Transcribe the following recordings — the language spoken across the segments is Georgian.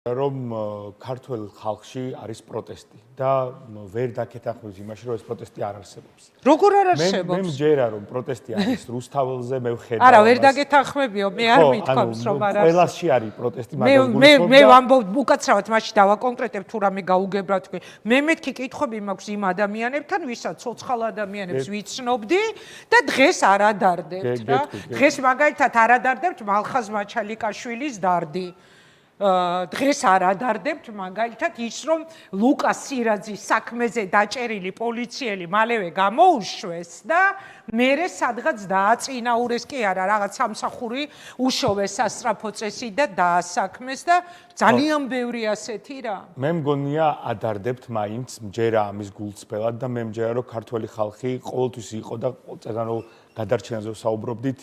რომ ქართულ ხალხში არის პროტესტი და ვერ დაკეთახმებს იმაში, რომ ეს პროტესტი არ არსებობს. როგორ არ არსებობს? მე მჯერა რომ პროტესტი არის რუსთაველზე, მე ვხედავ. არა, ვერ დაკეთახმებიო, მე არ მithქვამს რომ არ არის. ყველასში არის პროტესტი, მაგრამ გულისხმობ მე ვამბობ უკაცრავად მაშინ დავაკონკრეტებ თუ რამე გაუგებრად თქვი. მე მეთქი კითხვები მაქვს იმ ადამიანებთან, ვისაც ცოცხალ ადამიანებს ვიცნობდი და დღეს არ ადარდებთ რა. დღეს მაგალითად არ ადარდებთ მალხაზ მაჩალიკაშვილის დარდი. დღეს არ ადარდებთ მაგალითად ის რომ ლუკას სირაძის საქმეზე დაჭერილი პოლიციელი მალევე გამოუშვეს და მერე სადღაც დააწინაურეს კი არა რაღაც სამსახური უშოვეს სასწრაფო წესით და დაასაქმეს და ძალიან ბევრი ასეთი რა. მე მგონია ადარდებთ მაინც მჯერა ამის გულწრფელად და მე მჯერა რომ ქართველი ხალხი ყოველთვის იყო და წერან რომ გადარჩენაზე საუბრობდით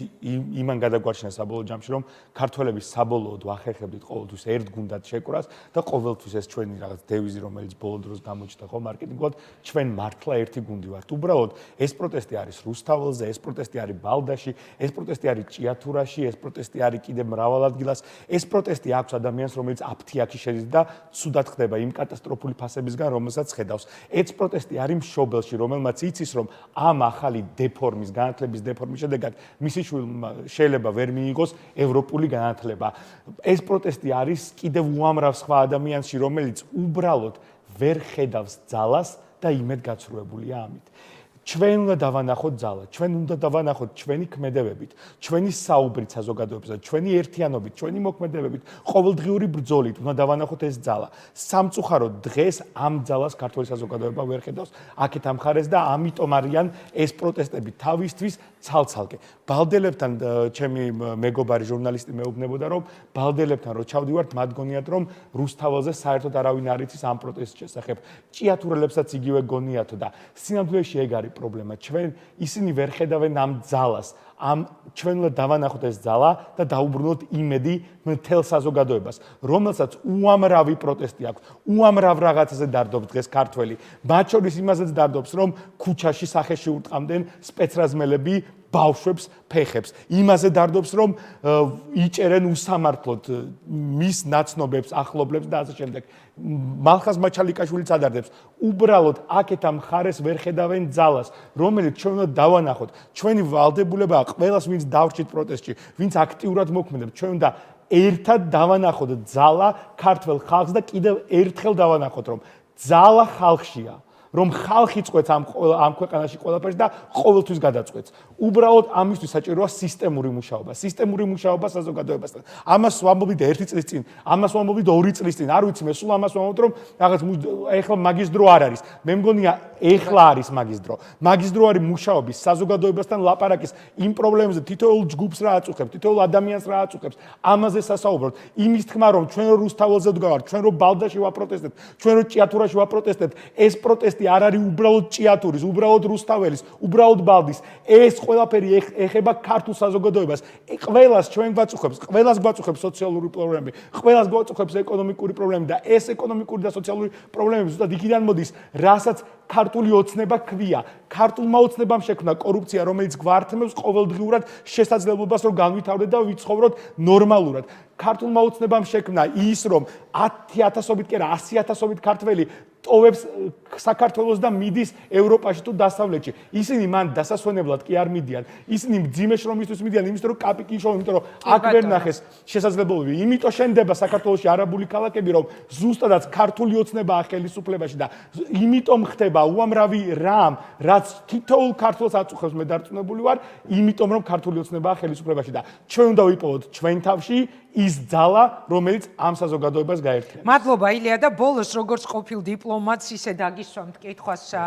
იმან გადაგვარჩინა საბოლოო ჯამში რომ ქართველები საბოლოოდ ვახერხებდით ყოველთვის ერთ გუნდად შეკვრას და ყოველთვის ეს ჩვენი რაღაც დევიზი რომელიც ბოლო დროს გამოჩნდა ხო მარკეტინგულად ჩვენ მართლა ერთი გუნდი ვართ. უბრალოდ ეს პროტესტი არის რუსთაველზე, ეს პროტესტი არის ბალდაში, ეს პროტესტი არის ჭიათურაში, ეს პროტესტი არის კიდევ მრავალ ადგილას. ეს პროტესტი აქვს ადამიანს რომელიც აფთიაქი შედის და ცუდად ხდება იმ კატასტროფული ფასებისგან რომელსაც ხედავს. ეს პროტესტი არის მშობელში რომელმაც იცის რომ ამ ახალი დეფორმის განათლების დეფორმის შედეგად მისი შვილმა შეიძლება ვერ მიიღოს ევროპული განათლება. ეს პროტესტი არის კიდევ უამრავ სხვა ადამიანში, რომელიც უბრალოდ ვერ ხედავს ძალას და იმედგაცრუებულია ამით. ჩვენ უნდა დავანახოთ ძალა, ჩვენ უნდა დავანახოთ ჩვენი ქმედებებით, ჩვენი საუბრით საზოგადოებაზე, ჩვენი ერთიანობით, ჩვენი მოქმედებებით, ყოველდღიური ბრძოლით უნდა დავანახოთ ეს ძალა. სამწუხაროდ დღეს ამ ძალას ქართული საზოგადოება ვერ ხედავს აქეთ ამ მხარეს და ამიტომ არიან ეს პროტესტები თავისთვის ცალ-ცალკე. ბალდელებთან ჩემი მეგობარი ჟურნალისტი მეუბნებოდა რომ ბალდელებთან რო ჩავდივართ, მათ გონიათ რომ რუსთაველზე საერთოდ არავინ არ იცის ამ პროტესტის შესახებ. ჭიათურელებსაც იგივე გონიათ და სინამდვილეში ეგ არის პრობლემა. ჩვენ ისინი ვერ ხედავენ ამ ძალას. ჩვენ უნდა დავანახოთ ეს ძალა და დაუბრუნოთ იმედი მთელ საზოგადოებას, რომელსაც უამრავი პროტესტი აქვს, უამრავ რაღაცაზე დარდობს დღეს ქართველი. მათ შორის იმაზეც დარდობს, რომ ქუჩაში სახეში ურტყამდნენ სპეცრაზმელები ბავშვებს ფეხებს. იმაზე დარდობს, რომ იჭერენ უსამართლოდ მის ნაცნობებს, ახლობლებს და ასე შემდეგ. მალხაზ მაჩალიკაშვილიც ადარდებს. უბრალოდ აქეთ ამ მხარეს ვერ ხედავენ ძალას, რომელიც ჩვენ უნდა დავანახოთ. ჩვენი ვალდებულება ყველას, ვინც დავრჩით პროტესტში, ვინც აქტიურად მოქმედებს, ჩვენ უნდა ერთად დავანახოთ ძალა ქართველ ხალხს და კიდევ ერთხელ დავანახოთ, რომ ძალა ხალხშია. რომ ხალხი წყვეტს ამ ქვეყანაში ყველაფერს და ყოველთვის გადაწყვეტს. უბრალოდ ამისთვის საჭიროა სისტემური მუშაობა. სისტემური მუშაობა საზოგადოებასთან. ამას ვამბობთ 1 წლის წინ, ამას ვამბობთ 2 წლის წინ. არ ვიცი მე სულ ამას ვამბობთ რომ რაღაც ეხლა მაგის დრო არ არის. მე მგონია ეხლა არის მაგის დრო. მაგის დრო არის მუშაობის, საზოგადოებასთან ლაპარაკის იმ პრობლემებზე თითოეულ ჯგუფს რა აწუხებს, თითოეულ ადამიანს რა აწუხებს. ამაზე სასაუბროთ. იმის თქმა რომ ჩვენ რო რუსთაველზე ვდგავართ, ჩვენ რო ბალდაში ვაპროტესტებთ, ჩვენ რო ჭიათურაში ვაპროტესტებთ, ეს პროტესტი არ არის უბრალოდ ჭიათურის, უბრალოდ რუსთაველის, უბრალოდ ბალდის. ეს ყველაფერი ეხება ქართულ საზოგადოებას. ყველას ჩვენ გვაწუხებს, ყველას გვაწუხებს სოციალური პრობლემები, ყველას გვაწუხებს ეკონომიკური პრობლემები და ეს ეკონომიკური და სოციალური პრობლემები ზუსტად იქიდან მოდის, რასაც ქართული ოცნება ქვია. ქართულმა ოცნებამ შექმნა კორუფცია, რომელიც გვართმევს ყოველდღიურად შესაძლებლობას, რომ განვითარდეთ და ვიცხოვროთ ნორმალურად. ქართულმა ოცნებამ შექმნა ის, რომ 10,000-ობით კი არა 100,000-ობით ქართველი ტოვებს საქართველოს და მიდის ევროპაში თუ დასავლეთში. ისინი მან დასასვენებლად კი არ მიდიან. ისინი მძიმე შრომისთვის მიდიან, იმიტომ რომ კაპიკი იშოვენ, იმიტომ რომ აქ ვერ ნახეს შესაძლებლობები. იმიტომ შენდება საქართველოში არაბული ქალაქები, რომ ზუსტადაც ქართული ოცნებაა ხელისუფლებაში და იმიტომ ხდება უამრავი რამ, რაც თითოეულ ქართველს აწუხებს. მე დარწმუნებული ვარ, იმიტომ რომ ქართული ოცნებაა ხელისუფლებაში და ჩვენ უნდა ვიპოვოთ ჩვენ თავში ის ძალა, რომელიც ამ საზოგადოებას გაერთიანებს. მადლობა ილია და ბოლოს როგორც ყოფილ დიპლომატს ისე დაგისვამთ კითხვას